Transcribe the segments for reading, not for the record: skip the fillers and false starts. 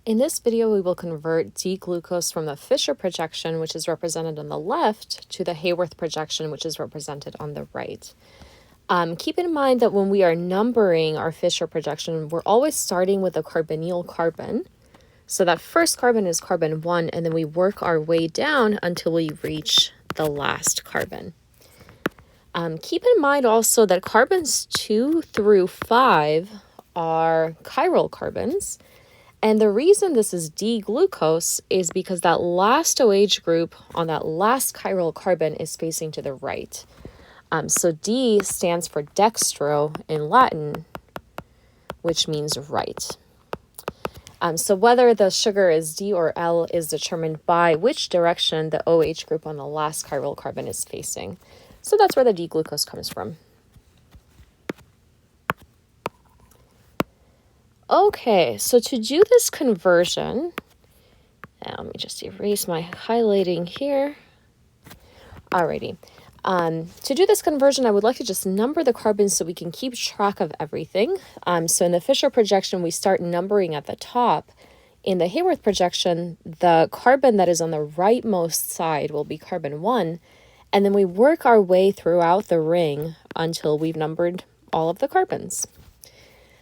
In this video, we will convert D-glucose from the Fischer projection, which is represented on the left, to the Haworth projection, which is represented on the right. Keep in mind that when we are numbering our Fischer projection, we're always starting with a carbonyl carbon. So that first carbon is carbon 1, and then we work our way down until we reach the last carbon. Keep in mind also that carbons 2 through 5 are chiral carbons. And the reason this is D-glucose is because that last OH group on that last chiral carbon is facing to the right. So D stands for dextro in Latin, which means right. So whether the sugar is D or L is determined by which direction the OH group on the last chiral carbon is facing. So that's where the D-glucose comes from. Okay, so to do this conversion, let me just erase my highlighting here. Alrighty. To do this conversion, I would like to just number the carbons so we can keep track of everything. So in the Fischer projection, we start numbering at the top. In the Haworth projection, the carbon that is on the rightmost side will be carbon 1, and then we work our way throughout the ring until we've numbered all of the carbons.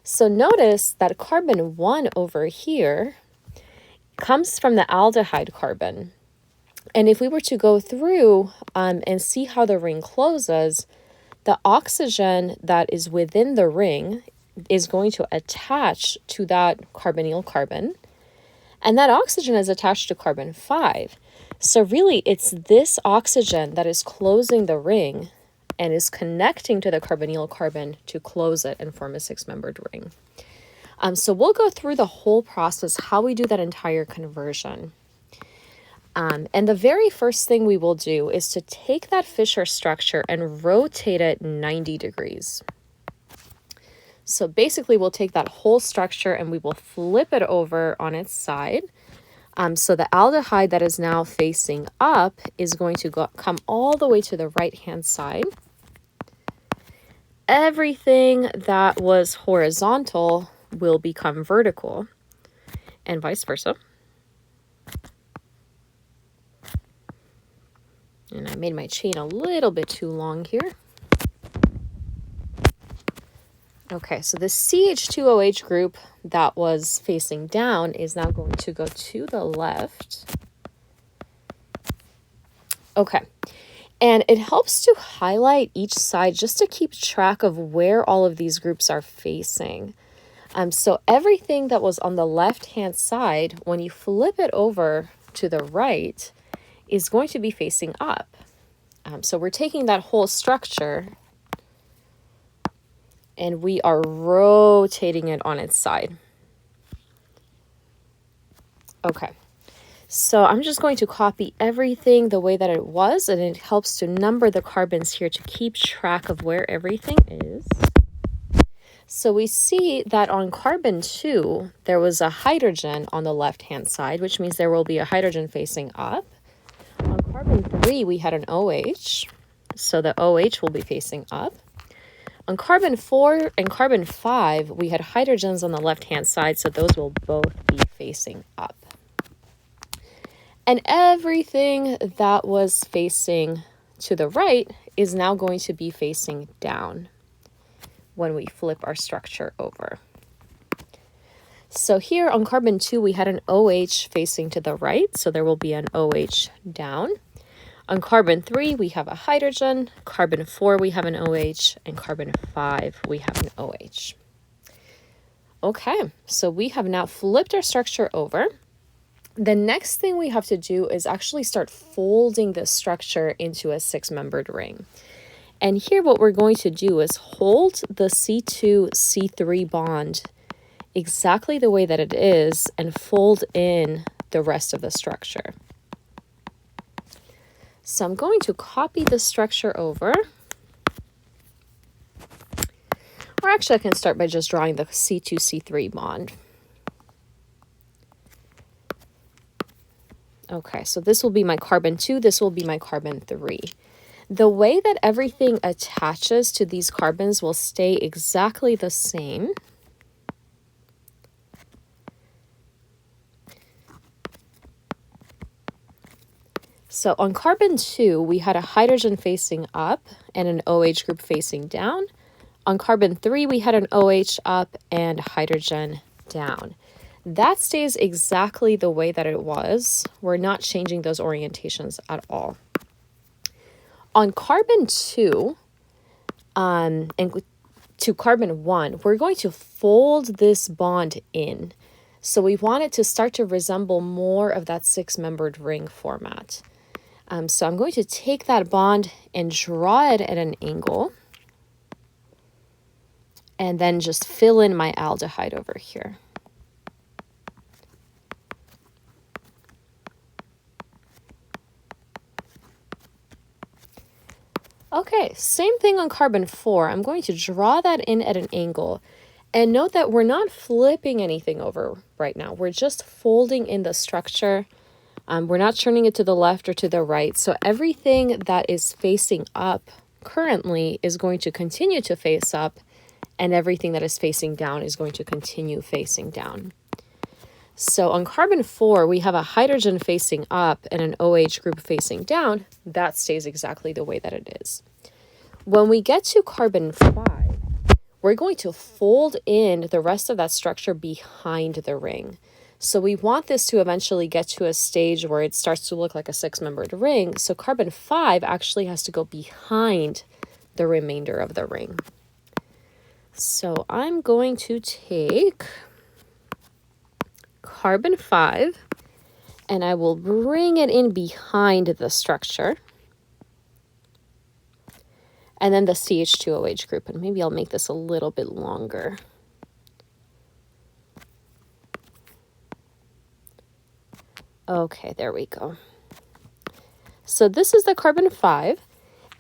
So notice that carbon 1 over here comes from the aldehyde carbon. And if we were to go through and see how the ring closes, the oxygen that is within the ring is going to attach to that carbonyl carbon. And that oxygen is attached to carbon 5. So really, it's this oxygen that is closing the ring and is connecting to the carbonyl carbon to close it and form a 6-membered ring. So we'll go through the whole process, how we do that entire conversion. And the very first thing we will do is to take that Fischer structure and rotate it 90 degrees. So basically, we'll take that whole structure and we will flip it over on its side. So the aldehyde that is now facing up is going to come all the way to the right-hand side. Everything that was horizontal will become vertical, and vice versa. And I made my chain a little bit too long here. Okay, so the CH2OH group that was facing down is now going to go to the left. Okay, and it helps to highlight each side just to keep track of where all of these groups are facing. So everything that was on the left-hand side, when you flip it over to the right, is going to be facing up. So we're taking that whole structure and we are rotating it on its side. Okay, so I'm just going to copy everything the way that it was, and it helps to number the carbons here to keep track of where everything is. So we see that on carbon 2, there was a hydrogen on the left-hand side, which means there will be a hydrogen facing up. On carbon 3, we had an OH, so the OH will be facing up. On carbon 4 and carbon 5, we had hydrogens on the left-hand side, so those will both be facing up. And everything that was facing to the right is now going to be facing down when we flip our structure over. So here on carbon 2, we had an OH facing to the right, so there will be an OH down. On carbon 3, we have a hydrogen. Carbon 4, we have an OH. And carbon 5, we have an OH. Okay, so we have now flipped our structure over. The next thing we have to do is actually start folding this structure into a 6-membered ring. And here what we're going to do is hold the C2-C3 bond exactly the way that it is and fold in the rest of the structure. So I'm going to copy the structure over. Or actually I can start by just drawing the C2-C3 bond. Okay, so this will be my carbon 2, this will be my carbon 3. The way that everything attaches to these carbons will stay exactly the same. So on carbon 2, we had a hydrogen facing up and an OH group facing down. On carbon 3, we had an OH up and hydrogen down. That stays exactly the way that it was. We're not changing those orientations at all. On carbon 2 and to carbon 1, we're going to fold this bond in. So we want it to start to resemble more of that six-membered ring format. So I'm going to take that bond and draw it at an angle. And then just fill in my aldehyde over here. Okay, same thing on carbon 4. I'm going to draw that in at an angle. And note that we're not flipping anything over right now. We're just folding in the structure. We're not turning it to the left or to the right. So everything that is facing up currently is going to continue to face up, and everything that is facing down is going to continue facing down. So on carbon 4, we have a hydrogen facing up and an OH group facing down. That stays exactly the way that it is. When we get to carbon 5, we're going to fold in the rest of that structure behind the ring. So we want this to eventually get to a stage where it starts to look like a six-membered ring. So carbon 5 actually has to go behind the remainder of the ring. So I'm going to take carbon 5 and I will bring it in behind the structure. And then the CH2OH group, and maybe I'll make this a little bit longer. Okay, there we go. So this is the carbon 5,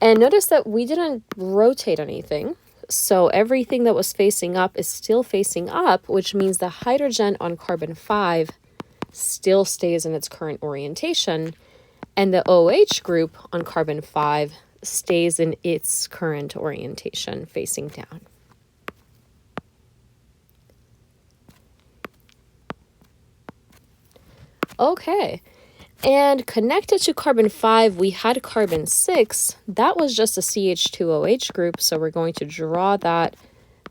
and notice that we didn't rotate anything. So everything that was facing up is still facing up, which means the hydrogen on carbon 5 still stays in its current orientation, and the OH group on carbon 5 stays in its current orientation facing down. Okay, and connected to carbon 5, we had carbon 6. That was just a CH2OH group, so we're going to draw that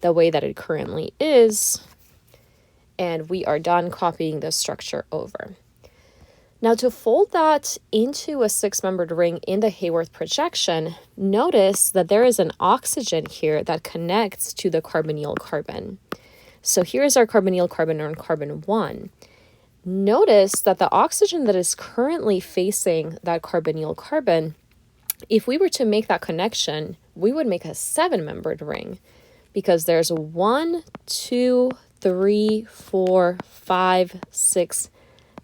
the way that it currently is, and we are done copying the structure over. Now to fold that into a six-membered ring in the Haworth projection, notice that there is an oxygen here that connects to the carbonyl carbon. So here's our carbonyl carbon on carbon 1. Notice that the oxygen that is currently facing that carbonyl carbon, if we were to make that connection, we would make a seven-membered ring, because there's 1, 2, 3, 4, 5, 6,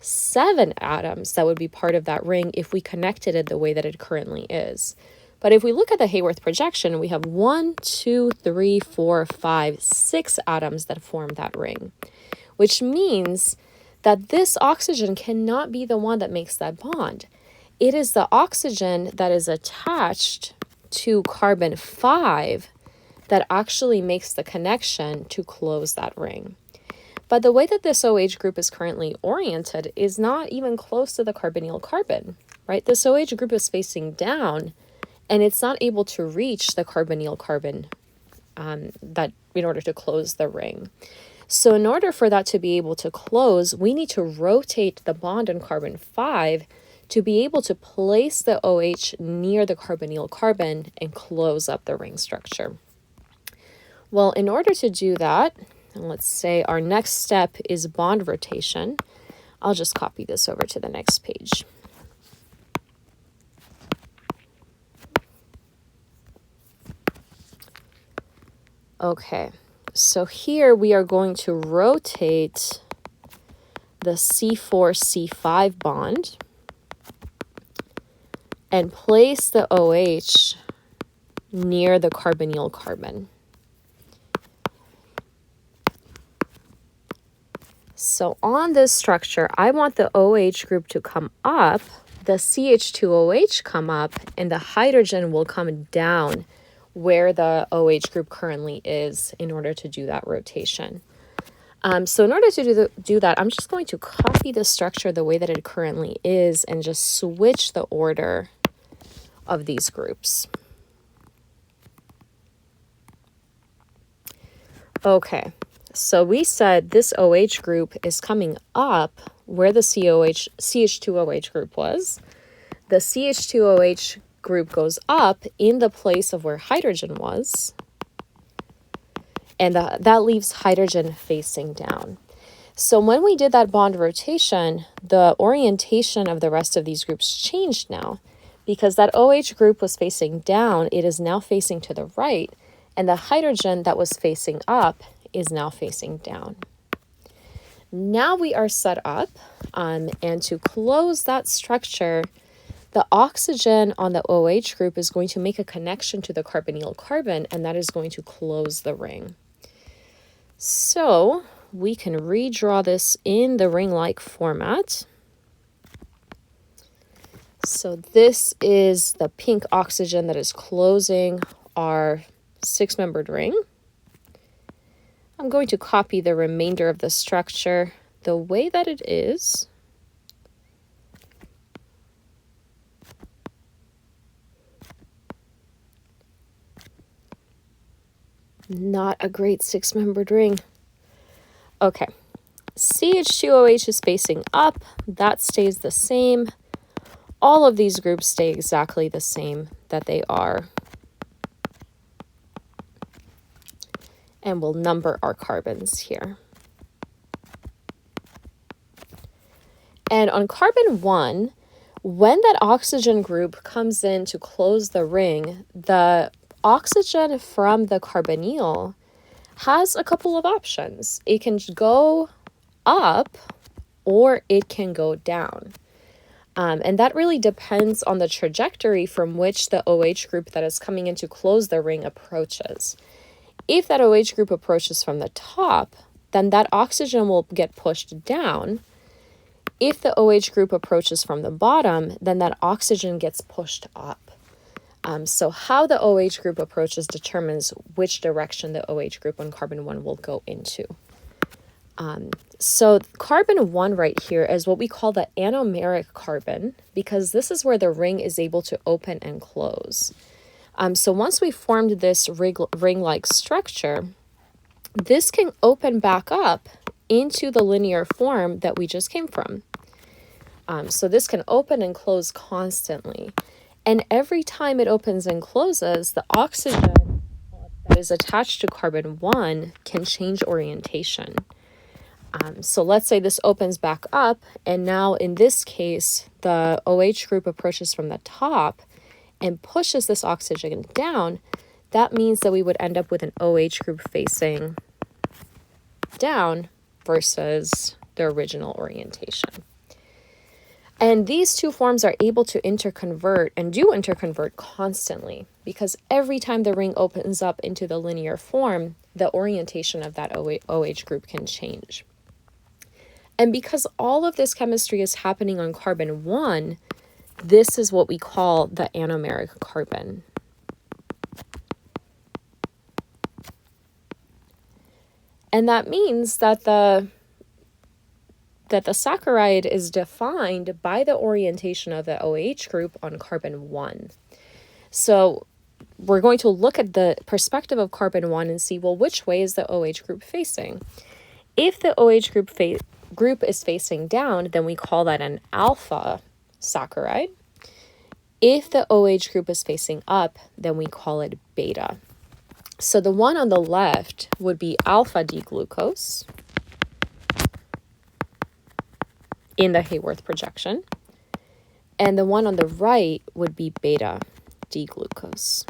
7 atoms that would be part of that ring if we connected it the way that it currently is. But if we look at the Haworth projection, we have 1, 2, 3, 4, 5, 6 atoms that form that ring, which means that this oxygen cannot be the one that makes that bond. It is the oxygen that is attached to carbon 5 that actually makes the connection to close that ring. But the way that this OH group is currently oriented is not even close to the carbonyl carbon, right? This OH group is facing down, and it's not able to reach the carbonyl carbon that in order to close the ring. So in order for that to be able to close, we need to rotate the bond on carbon 5 to be able to place the OH near the carbonyl carbon and close up the ring structure. Well, in order to do that, and let's say our next step is bond rotation, I'll just copy this over to the next page. Okay, so here we are going to rotate the C4-C5 bond and place the OH near the carbonyl carbon. So on this structure, I want the OH group to come up, the CH2OH come up, and the hydrogen will come down where the OH group currently is in order to do that rotation. So in order to do that, I'm just going to copy the structure the way that it currently is and just switch the order of these groups. Okay, so we said this OH group is coming up where the CH2OH group was. The CH2OH group goes up in the place of where hydrogen was. And that leaves hydrogen facing down. So when we did that bond rotation, the orientation of the rest of these groups changed now. Because that OH group was facing down, it is now facing to the right. And the hydrogen that was facing up is now facing down. Now we are set up, and to close that structure, the oxygen on the OH group is going to make a connection to the carbonyl carbon, and that is going to close the ring. So we can redraw this in the ring-like format. So this is the pink oxygen that is closing our six-membered ring. I'm going to copy the remainder of the structure the way that it is. Not a great six-membered ring. Okay, CH2OH is facing up. That stays the same. All of these groups stay exactly the same that they are. And we'll number our carbons here. And on carbon 1, when that oxygen group comes in to close the ring, the oxygen from the carbonyl has a couple of options. It can go up or it can go down. And that really depends on the trajectory from which the OH group that is coming in to close the ring approaches. If that OH group approaches from the top, then that oxygen will get pushed down. If the OH group approaches from the bottom, then that oxygen gets pushed up. So how the OH group approaches determines which direction the OH group on carbon 1 will go into. So carbon 1 right here is what we call the anomeric carbon, because this is where the ring is able to open and close. So once we formed this ring-like structure, this can open back up into the linear form that we just came from. So this can open and close constantly. And every time it opens and closes, the oxygen that is attached to carbon 1 can change orientation. So let's say this opens back up, and now in this case, the OH group approaches from the top and pushes this oxygen down. That means that we would end up with an OH group facing down versus the original orientation. And these two forms are able to interconvert and do interconvert constantly, because every time the ring opens up into the linear form, the orientation of that OH group can change. And because all of this chemistry is happening on carbon 1, this is what we call the anomeric carbon. And that means that the saccharide is defined by the orientation of the OH group on carbon 1. So we're going to look at the perspective of carbon 1 and see, well, which way is the OH group facing? If the OH group is facing down, then we call that an alpha saccharide. If the OH group is facing up, then we call it beta. So the one on the left would be alpha D-glucose in the Haworth projection, and the one on the right would be beta D-glucose.